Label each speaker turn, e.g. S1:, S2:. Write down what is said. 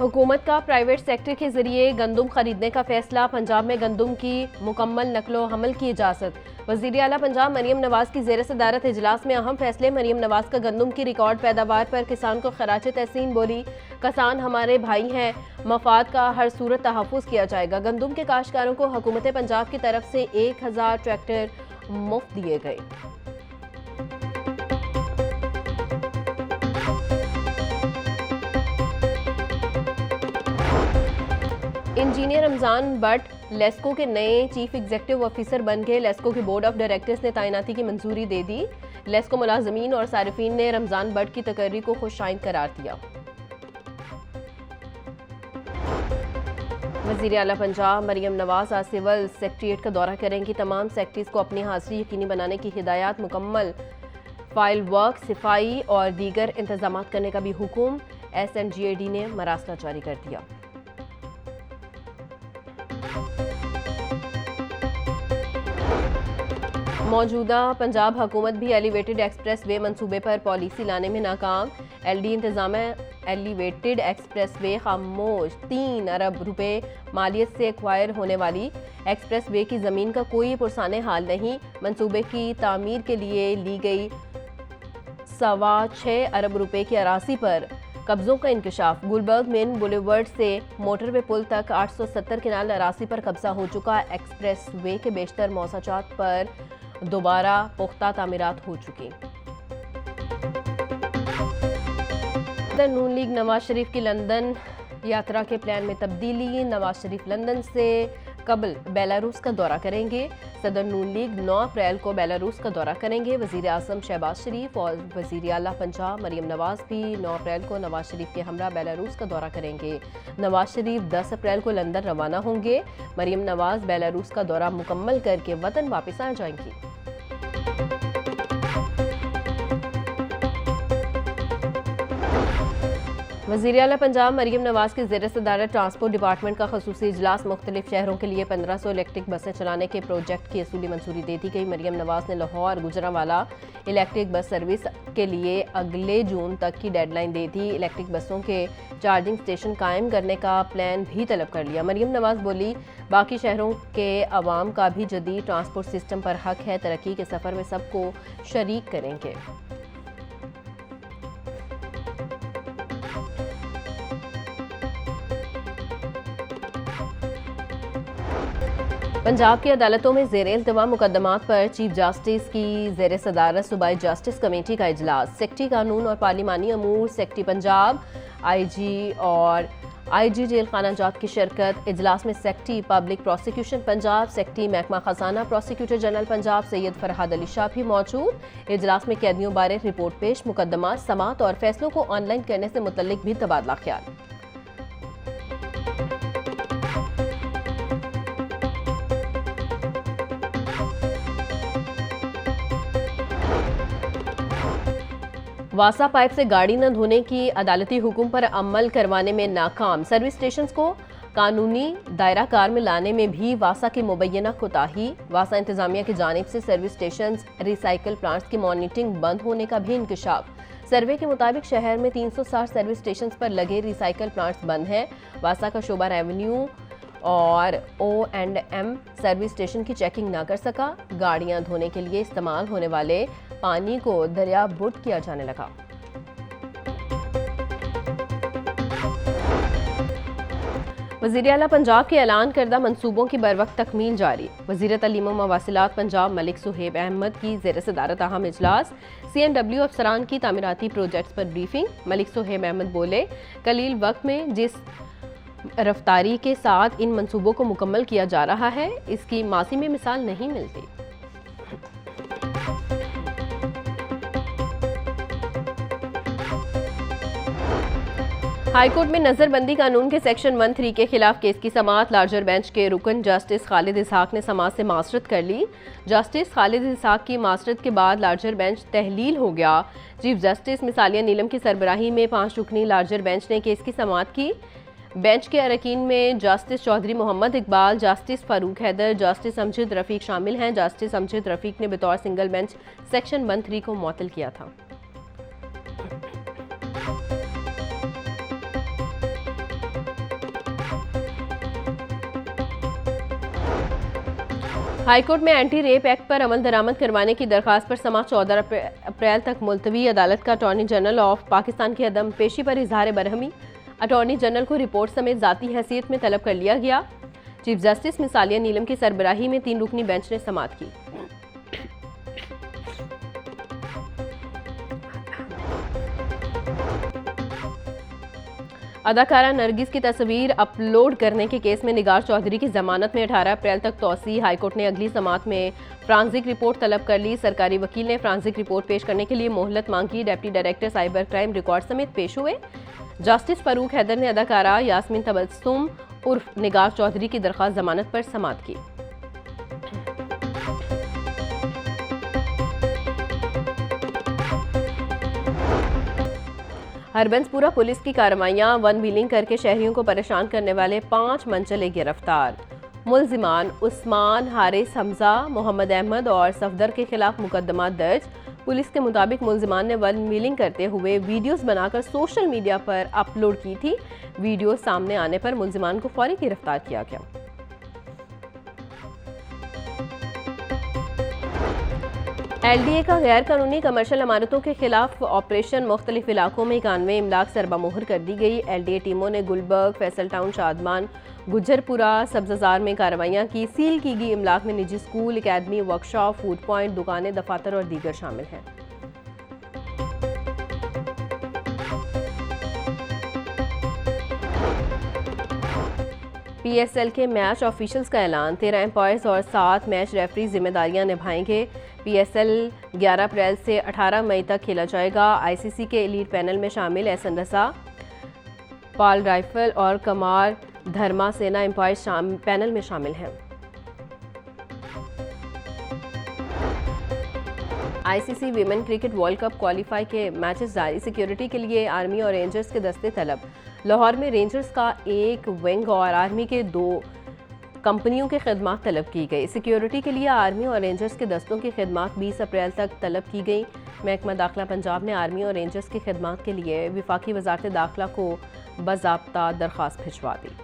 S1: हुकूमत का private sector के जरिए गंदुम खरीदने का फैसला, पंजाब में गंदुम की मुकम्मल नकलो हमल की इजाज़त। वज़ीर आला पंजाब मरियम नवाज की ज़ेर सदारत इजलास में अहम फैसले। मरियम नवाज का गंदुम की रिकॉर्ड पैदावार पर किसान को खराज तहसीन बोली, किसान हमारे भाई हैं, मफाद का हर सूरत तहफ़्फ़ुज़ किया जाएगा। गंदुम के काश्तकारों को हुकूमत पंजाब की तरफ से 1000 ट्रैक्टर मुफ्त दिए गए। इंजीनियर रमजान बट लेस्को के नए चीफ एग्जीक्यूटिव ऑफिसर बन गए। लेस्को के बोर्ड ऑफ डायरेक्टर्स ने तैनाती की मंजूरी दे दी। लेस्को मुलाजमीन और सारिफीन ने रमजान बट की तकर्री को खुशाइंद करार दिया। वज़ीर आला पंजाब मरियम नवाज आज सिविल सेक्रेटेरिएट का दौरा करेंगी। तमाम सेक्रेटरीज को अपनी हाजिरी यकीनी बनाने की हिदायत, मुकम्मल फाइल वर्क, सफाई और दीगर इंतजाम करने का भी हुक्म। SNGAD ने मरासला जारी कर दिया। मौजूदा पंजाब हुकूमत भी एलिवेटेड एक्सप्रेस वे मनसूबे पर पॉलिसी लाने में नाकाम। LD इंतजाम एलिवेटेड एक्सप्रेस वे खामोश। 3 अरब रुपए मालियत से एक्वायर होने वाली एक्सप्रेस वे की ज़मीन का कोई पुरसाने हाल नहीं। मनसूबे की तामीर के लिए ली गई 6.25 अरब रुपए की अरासी पर कब्जों का इंकशाफ। गुलबर्ग मेन बुलेवर्ड से मोटरवे पुल तक 870 किनाल अरासी पर कब्जा हो चुका। एक्सप्रेस वे के बेशतर मौसाचात पर दोबारा पुख्ता तामीरात हो चुकी। नून लीग नवाज शरीफ की लंदन यात्रा के प्लान में तब्दीली। नवाज शरीफ लंदन से कबल बेलारूस का दौरा करेंगे। सदर नून लीग 9 अप्रैल को बेलारूस का दौरा करेंगे। वज़ीर आज़म शहबाज शरीफ और वज़ीर आला पंजाब मरियम नवाज भी 9 अप्रैल को नवाज शरीफ के हमरा बेलारूस का दौरा करेंगे। नवाज शरीफ 10 अप्रैल को लंदन रवाना होंगे। मरियम नवाज बेलारूस का दौरा मुकम्मल करके वतन वापस आ जाएंगी। वज़ीर आला पंजाब मरियम नवाज की ज़ेर सदारत ट्रांसपोर्ट डिपार्टमेंट का खसूसी इजलास। मुख्तलिफ शहरों के लिए 1500 इलेक्ट्रिक बसें चलाने के प्रोजेक्ट की असूली मंजूरी दे दी गई। मरियम नवाज ने Lahore Gujranwala electric bus service के लिए अगले जून तक की डेडलाइन दे दी। इलेक्ट्रिक बसों के चार्जिंग स्टेशन कायम करने का प्लान भी तलब कर लिया। मरियम नवाज बोली, बाकी शहरों के अवाम का भी जदीद ट्रांसपोर्ट सिस्टम पर हक है, तरक्की के सफ़र में सबको शरीक करेंगे। पंजाब की अदालतों में ज़ेर इल्तिवा मुकदमात पर चीफ जस्टिस की ज़ेर सदारत सूबाई जस्टिस कमेटी का इजलास। सेक्रेटरी कानून और पार्लिमानी अमूर, सेक्रेटरी पंजाब, IG और IG जेल खाना जात की शिरकत। इजलास में secretary public prosecution Punjab, secretary महकमा खजाना, प्रोसिक्यूटर जनरल पंजाब सैयद फरहाद अली शाह भी मौजूद। इजलास में कैदियों बारे रिपोर्ट पेश, मुकदमा समात और फैसलों को ऑनलाइन करने से मुतल्लिक भी तबादला ख्याल। वासा पाइप से गाड़ी न धोने की अदालती हुक्म पर अमल करवाने में नाकाम। सर्विस स्टेशन को कानूनी दायरा कार में लाने में भी वासा की मुबैना कोताही। वासा इंतजामिया की जानिब से सर्विस स्टेशन रिसाइकल प्लांट्स की मॉनिटरिंग बंद होने का भी इंकशाफ। सर्वे के मुताबिक शहर में 360 सर्विस स्टेशन पर लगे रिसाइकल प्लांट्स बंद हैं। वासा का शोबा रेवेन्यू और O&M सर्विस स्टेशन की चेकिंग ना कर सका। गाड़ियां धोने के लिए इस्तेमाल होने वाले पानी को दरिया बुट किया जाने लगा। वज़ीर आला पंजाब के ऐलान करदा मंसूबों की बरवक्त तकमील जारी। वज़ीर तलीम व मवासिलात पंजाब मलिक सुहेब अहमद की ज़ेर सदारत अहम इजलास। CNW अफसरान की तामीराती प्रोजेक्ट्स पर ब्रीफिंग। मलिक सुहेब अहमद बोले, कलील वक्त में जिस रफ्तारी के साथ इन मंसूबों को मुकम्मल किया जा रहा है, इसकी मासी में मिसाल नहीं मिलती। हाईकोर्ट में नजरबंदी कानून के सेक्शन 13 के खिलाफ केस की समाअत। लार्जर बेंच के रुकन जस्टिस खालिद इसहाक ने समाअत से माजरत कर ली। जस्टिस खालिद इसहाक की माजरत के बाद लार्जर बेंच तहलील हो गया। चीफ जस्टिस मिसालिया नीलम की सरबराही में 5 रुकनी लार्जर बेंच ने केस की समाअत की। बेंच के अरकान में justice Chaudhry Mohammad Iqbal, justice Farooq Haider, justice Amjad Rafiq शामिल हैं। जस्टिस अमजद रफीक ने बतौर सिंगल बेंच सेक्शन 13 को मुअत्तल किया था। हाईकोर्ट में एंटी रेप एक्ट पर अमल दरामद करवाने की दरखास्त पर समाअत 14 अप्रैल तक मुलतवी। अदालत का अटॉर्नी जनरल ऑफ पाकिस्तान की अदम पेशी पर इजहार बरहमी। अटॉर्नी जनरल को रिपोर्ट समेत जाती हैसियत में तलब कर लिया गया। चीफ जस्टिस मिसालिया नीलम की सरबराही में 3 रुकनी बेंच ने समाअत की। अदाकारा नरगिस की तस्वीर अपलोड करने के केस में निगार चौधरी की जमानत में 18 अप्रैल तक तौसी। हाईकोर्ट ने अगली समाअत में फ्रांसिक रिपोर्ट तलब कर ली। सरकारी वकील ने फ्रांसिक रिपोर्ट पेश करने के लिए मोहलत मांगी। Deputy director cyber crime record समेत पेश हुए। जस्टिस फारूक हैदर ने अदाकारा यास्मीन तबस्सुम उर्फ निगार चौधरी की दरखास्त जमानत पर समाअत की। हरबंसपुरा पुलिस की कार्रवाइयां। वन व्हीलिंग करके शहरियों को परेशान करने वाले 5 मनचले गिरफ्तार। मुलजिमान उस्मान, हारिस, हमजा, मोहम्मद अहमद और सफदर के खिलाफ मुकदमा दर्ज। पुलिस के मुताबिक मुलजिमान ने वन व्हीलिंग करते हुए वीडियोस बनाकर सोशल मीडिया पर अपलोड की थी। वीडियो सामने आने पर मुलजिमान को फौरी गिरफ्तार किया गया। LDA का गैर कानूनी कमर्शियल इमारतों के खिलाफ ऑपरेशन। मुख्तलिफ इलाकों में 91 इमलाक सरबामोहर कर दी गई। LDA टीमों ने गुलबर्ग, फैसल टाउन, शादमान, गुज्जरपुरा, सब्ज़ाजार में कार्रवाइयां की। सील की गई इमलाक में निजी school, academy, workshop, food point, दुकानें, दफातर और दीगर शामिल हैं। PSL के मैच ऑफिशियल्स का ऐलान। 13 एम्पायर्स और 7 मैच रेफरी जिम्मेदारियां निभाएंगे। PSL 11 अप्रैल से 18 मई तक खेला जाएगा। ICC के एलीट पैनल में शामिल एहसन रजा, पाल राइफल और कमार धर्मा सेना एम्पायर्स पैनल में शामिल हैं। ICC women cricket world cup qualify के मैचेस जारी। सिक्योरिटी के लिए आर्मी और रेंजर्स के दस्ते तलब। लाहौर में रेंजर्स का एक विंग और आर्मी के 2 कंपनियों की खिदमत तलब की गई। सिक्योरिटी के लिए आर्मी और रेंजर्स के दस्तों की खिदमत 20 अप्रैल तक तलब की गई। महकमा दाखिला पंजाब ने आर्मी और रेंजर्स की खिदमत के लिए वफाकी वजारत दाखिला को बाज़ाब्ता दरख्वास्त भिजवा दी।